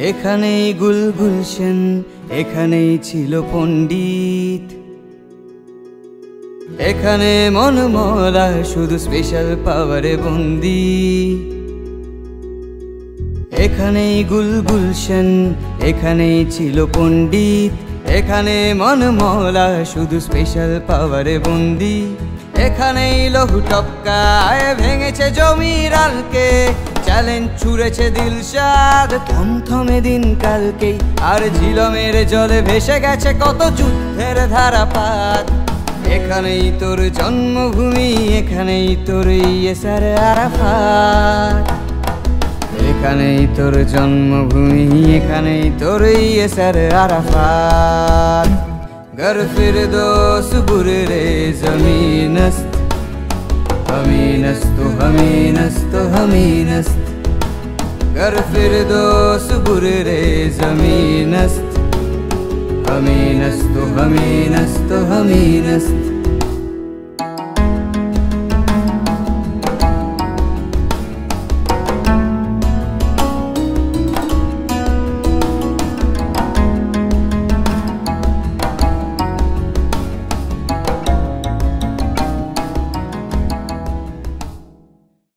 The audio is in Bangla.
এখানেই গুলগুলশন, এখানেই ছিল পণ্ডিত। এখানে মনমলা শুধু স্পেশাল পাওয়ারে বন্দি। এখানেই গুলগুলশন, এখানেই ছিল পণ্ডিত। এখানে মনমলা শুধু স্পেশাল পাওয়ারে বন্দি। এখানেই লহু টপকায় ভেঙেছে জমির আলকে, চ্যালেঞ্জ ছুঁড়েছে দিলশাদ থমথমে দিন কালকেই। আর ঝিলমের জলে ভেসে গেছে কত যুদ্ধের ধারাপাত। এখানেই তোর জন্মভূমি, এখানেই তোর ইয়াসের আরাফাত। এখানেই তোর জন্মভূমি, এখানেই তোর ইয়াসের আরাফাত। गर फिरदौस बुर्रे ज़मीनस्त, हमीनस्त हमीनस्त हमीनस्त। गर फिरदौस बुर्रे ज़मीनस्त, हमीनस्त हमीनस्त हमीनस्त।